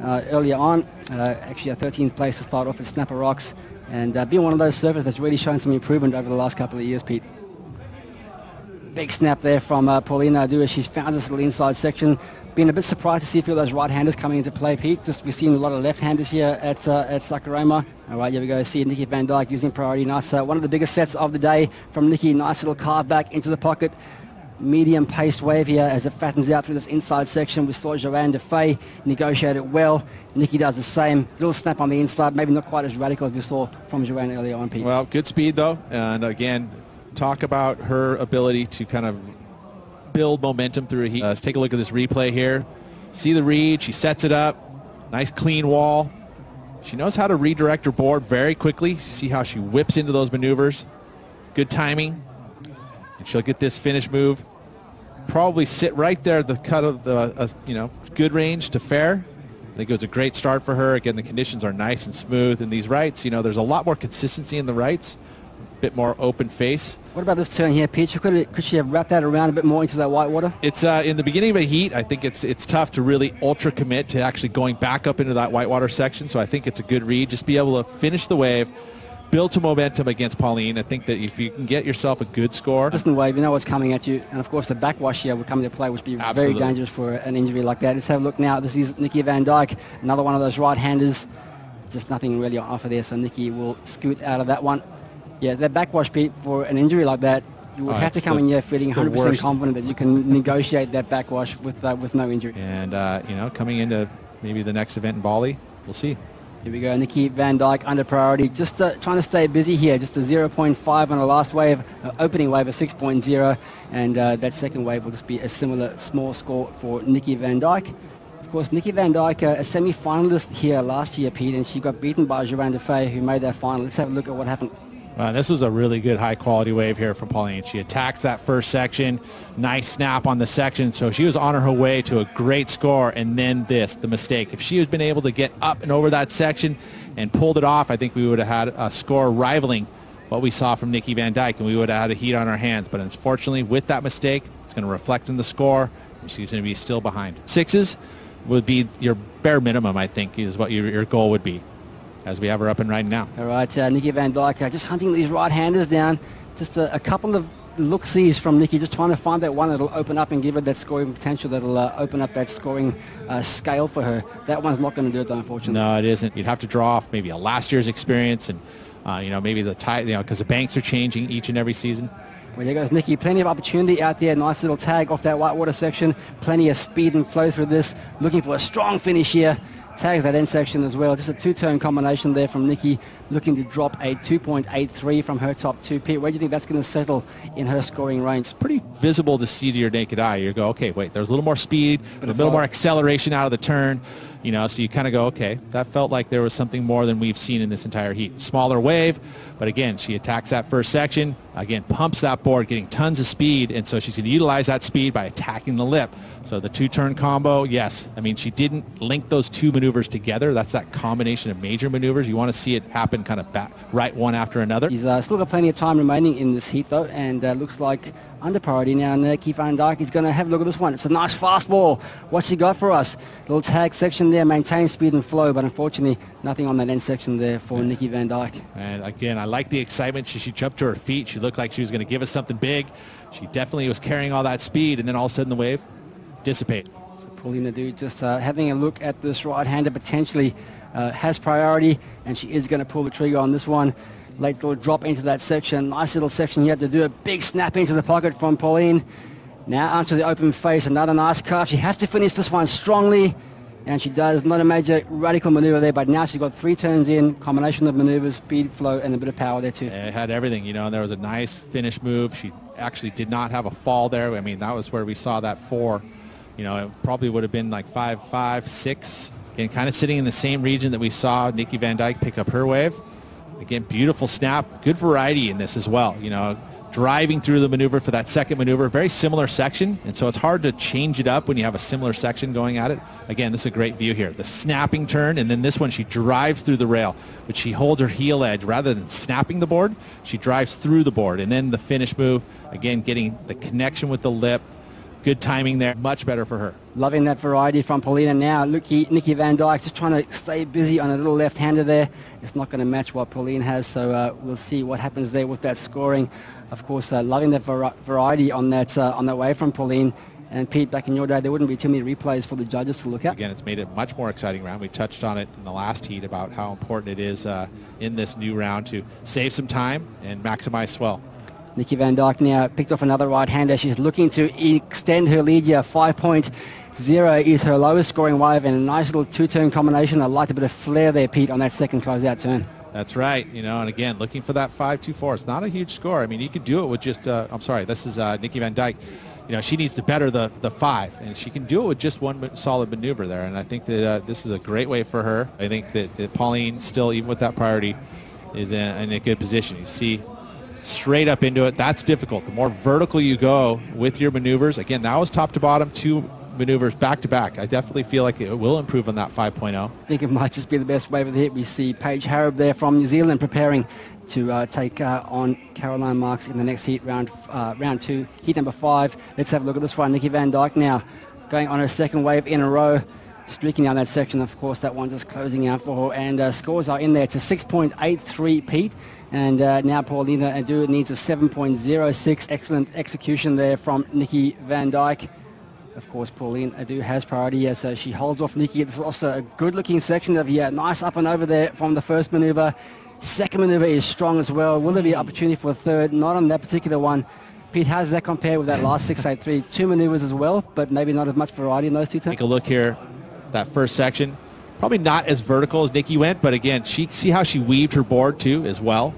earlier on. Actually a 13th place to start off at Snapper Rocks, and being one of those surfers that's really shown some improvement over the last couple of years, Pete. Big snap there from Pauline Ardua. She's found this little inside section. Been a bit surprised to see a few of those right-handers coming into play, Pete. Just we've seen a lot of left-handers here at Sakurama. All right, here we go. See Nikki Van Dijk using priority. Nice. One of the biggest sets of the day from Nikki. Nice little carve back into the pocket. Medium paced wave here as it fattens out through this inside section. We saw Joanne Defay negotiate it well. Nikki does the same. Little snap on the inside. Maybe not quite as radical as we saw from Joanne earlier on, Pete. Well, good speed though. And again, talk about her ability to kind of build momentum through a heat. Let's take a look at this replay here. See the read. She sets it up. Nice clean wall. She knows how to redirect her board very quickly. See how she whips into those maneuvers. Good timing. And she'll get this finish move. Probably sit right there at the cut of the, good range to fair. I think it was a great start for her. Again, the conditions are nice and smooth. And these rights, there's a lot more consistency in the rights. Bit more open face. What about this turn here, Pete? Could she have wrapped that around a bit more into that white water? It's in the beginning of a heat. I think it's tough to really ultra commit to actually going back up into that white water section. So I think it's a good read. Just be able to finish the wave, build some momentum against Pauline. I think that if you can get yourself a good score. Just in the wave, you know what's coming at you. And of course the backwash here would come into play, which would be very dangerous for an injury like that. Let's have a look now. This is Nikki Van Dijk, another one of those right-handers. Just nothing really on offer there, so Nikki will scoot out of that one. Yeah, that backwash, Pete, for an injury like that, you would have to come in here feeling 100% confident that you can negotiate that backwash with no injury. And, coming into maybe the next event in Bali, we'll see. Here we go, Nikki Van Dijk under priority. Just trying to stay busy here. Just a 0.5 on the last wave, opening wave of 6.0. And that second wave will just be a similar small score for Nikki Van Dijk. Of course, Nikki Van Dijk, a semi-finalist here last year, Pete, and she got beaten by Joanne Defay, who made that final. Let's have a look at what happened. This was a really good high-quality wave here from Pauline. She attacks that first section. Nice snap on the section. So she was on her way to a great score. And then the mistake. If she had been able to get up and over that section and pulled it off, I think we would have had a score rivaling what we saw from Nikki Van Dijk, and we would have had a heat on our hands. But unfortunately, with that mistake, it's going to reflect in the score, and she's going to be still behind. Sixes would be your bare minimum, I think, is what your goal would be, as we have her up and riding now. All right, Nikki Van Dijk just hunting these right-handers down. Just a couple of look-sees from Nikki, just trying to find that one that'll open up and give her that scoring potential, that'll open up that scoring scale for her. That one's not going to do it, though, unfortunately. No, it isn't. You'd have to draw off maybe a last year's experience and, maybe the tide, because the banks are changing each and every season. Well, there goes Nikki. Plenty of opportunity out there. Nice little tag off that whitewater section. Plenty of speed and flow through this. Looking for a strong finish here. Tags that end section as well. Just a two-turn combination there from Nikki, looking to drop a 2.83 from her top two. Pete, where do you think that's going to settle in her scoring range? It's pretty visible to see to your naked eye. You go, okay, wait, there's a little more speed, a little more acceleration out of the turn. So you kind of go, okay, that felt like there was something more than we've seen in this entire heat. Smaller wave, but again, she attacks that first section, again, pumps that board, getting tons of speed, and so she's going to utilize that speed by attacking the lip. So the two-turn combo, yes. I mean, she didn't link those two maneuvers together. That's that combination of major maneuvers. You want to see it happen kind of right one after another. He's still got plenty of time remaining in this heat, though, and looks like under priority now. Nikki Van Dijk is going to have a look at this one. It's a nice fastball. What's she got for us? Little tag section there, maintain speed and flow, but unfortunately nothing on that end section there for Nikki Van Dijk. And again, I like the excitement. She jumped to her feet. She looked like she was going to give us something big. She definitely was carrying all that speed, and then all of a sudden the wave dissipated. So Pauline Ardua just having a look at this right-hander, potentially has priority, and she is going to pull the trigger on this one. Late little drop into that section. Nice little section here to do a big snap into the pocket from Pauline. Now onto the open face. Another nice carve. She has to finish this one strongly. And she does. Not a major radical maneuver there, but now she's got three turns in. Combination of maneuvers, speed, flow, and a bit of power there too. It had everything, and there was a nice finish move. She actually did not have a fall there. I mean, that was where we saw that 4. It probably would have been like 5, 5, 6. And kind of sitting in the same region that we saw Nikki Van Dijk pick up her wave. Again, beautiful snap. Good variety in this as well. Driving through the maneuver for that second maneuver. Very similar section, and so it's hard to change it up when you have a similar section going at it. Again, this is a great view here. The snapping turn, and then this one, she drives through the rail, but she holds her heel edge. Rather than snapping the board, she drives through the board. And then the finish move, again, getting the connection with the lip. Good timing there. Much better for her. Loving that variety from Pauline. And now Nikki Van Dijk just trying to stay busy on a little left-hander there. It's not going to match what Pauline has, so we'll see what happens there with that scoring. Of course, loving that variety on that wave from Pauline. And Pete, back in your day, there wouldn't be too many replays for the judges to look at. Again, it's made it a much more exciting round. We touched on it in the last heat about how important it is in this new round to save some time and maximize swell. Nikki Van Dijk now picked off another right-hander. She's looking to extend her lead here. 5.0 is her lowest scoring wave, and a nice little two-turn combination. I liked a bit of flair there, Pete, on that second close-out turn. That's right. You know, and again, looking for that 5.24. It's not a huge score. I mean, you could do it with just, I'm sorry, this is Nikki Van Dijk. You know, she needs to better the 5, and she can do it with just one solid maneuver there. And I think that this is a great way for her. I think that Pauline still, even with that priority, is in a good position. You see straight up into it. That's difficult. The more vertical you go with your maneuvers, again, that was top to bottom, 2 maneuvers back to back. I definitely feel like it will improve on that 5.0. I think it might just be the best wave of the hit. We see Paige Harrop there from New Zealand preparing to take on Caroline Marks in the next heat, round 2, heat number 5. Let's have a look at this one. Nikki Van Dijk now going on her second wave in a row, streaking down that section. Of course, that one just closing out for her, and scores are in there to 6.83, Pete. And now Pauline Adu needs a 7.06. Excellent execution there from Nikki Van Dijk. Of course, Pauline Adu has priority, so she holds off Nikki. This is also a good-looking section of here. Nice up and over there from the first maneuver. Second maneuver is strong as well. Will there be an opportunity for a third? Not on that particular one. Pete, how does that compare with that last 6.83? 2 maneuvers as well, but maybe not as much variety in those two turns. Take a look here. That first section, probably not as vertical as Nikki went, but again, see how she weaved her board too as well.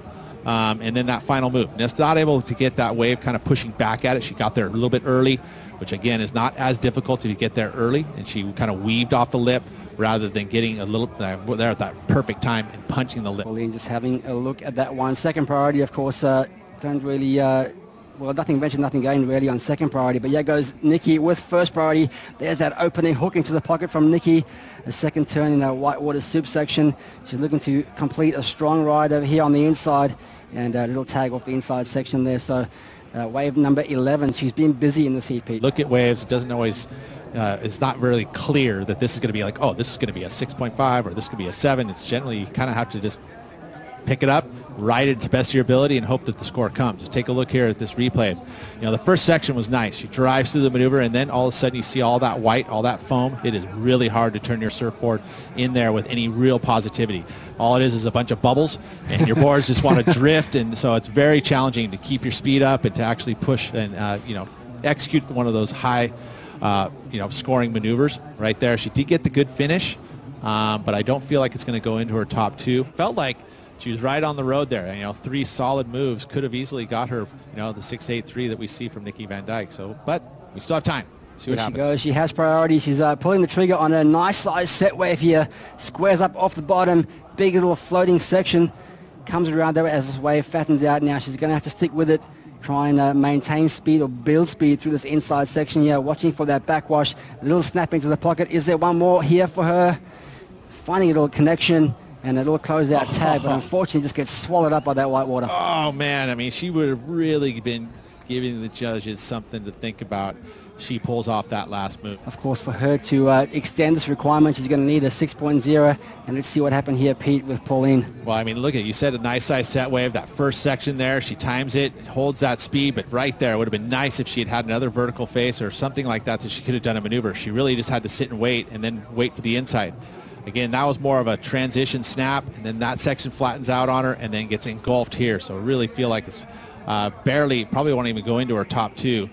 And then that final move. Just not able to get that wave kind of pushing back at it. She got there a little bit early, which again is not as difficult if you get there early, and she kind of weaved off the lip rather than getting a little there at that perfect time and punching the lip. Pauline just having a look at that one. Second priority, of course, don't really, well, nothing ventured, nothing gained really on second priority. But yeah, goes Nikki with first priority. There's that opening hook into the pocket from Nikki. A second turn in that whitewater soup section. She's looking to complete a strong ride over here on the inside, and a little tag off the inside section there. So wave number 11. She's been busy in this heat, Pete. Look at waves. It doesn't always, it's not really clear that this is going to be like, oh, this is going to be a 6.5 or this could be a 7. It's generally, you kind of have to just pick it up, ride it to the best of your ability, and hope that the score comes. Just take a look here at this replay. You know, the first section was nice. She drives through the maneuver, and then all of a sudden you see all that white, all that foam. It is really hard to turn your surfboard in there with any real positivity. All it is a bunch of bubbles, and your boards just want to drift, and so it's very challenging to keep your speed up and to actually push and, you know, execute one of those high, you know, scoring maneuvers right there. She did get the good finish, but I don't feel like it's going to go into her top 2. Felt like she was right on the road there. You know, 3 solid moves could have easily got her, you know, the 6.83 that we see from Nikki Van Dijk. So, but we still have time. See what happens. She goes. She has priority. She's pulling the trigger on a nice size set wave here. Squares up off the bottom. Big little floating section. Comes around there as this wave fattens out. Now she's going to have to stick with it. Try and maintain speed or build speed through this inside section here. Watching for that backwash. A little snap into the pocket. Is there one more here for her? Finding a little connection. And a little closeout tag, but unfortunately just gets swallowed up by that white water. Oh, man. I mean, she would have really been giving the judges something to think about. She pulls off that last move. Of course, for her to extend this requirement, she's going to need a 6.0. And let's see what happened here, Pete, with Pauline. Well, I mean, look at it. You said a nice size set wave. That first section there, she times it, holds that speed. But right there, it would have been nice if she had had another vertical face or something like that she could have done a maneuver. She really just had to sit and wait and then wait for the inside. Again, that was more of a transition snap, and then that section flattens out on her and then gets engulfed here. So I really feel like it's barely, probably won't even go into her top 2.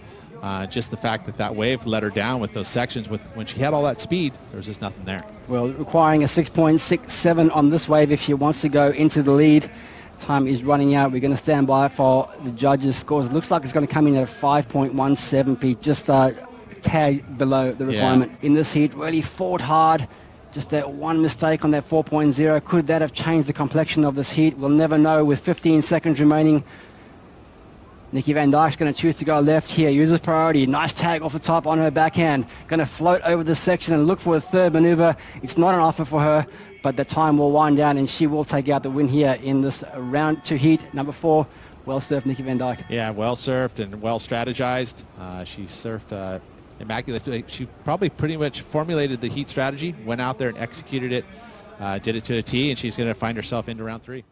Just the fact that wave let her down with those sections. When she had all that speed, there was just nothing there. Well, requiring a 6.67 on this wave if she wants to go into the lead. Time is running out. We're going to stand by for the judges' scores. It looks like it's going to come in at a 5.17, Pete, just a tag below the requirement. In this heat, really fought hard. Just that one mistake on that 4.0. Could that have changed the complexion of this heat? We'll never know. With 15 seconds remaining, Nikki Van Dijk's going to choose to go left here. Uses priority. Nice tag off the top on her backhand. Going to float over this section and look for a third maneuver. It's not an offer for her, but the time will wind down and she will take out the win here in this round 2 heat. Number 4, well surfed Nikki Van Dijk. Yeah, well surfed and well strategized. She surfed immaculate. She probably pretty much formulated the heat strategy, went out there and executed it, did it to a T, and she's going to find herself into round 3.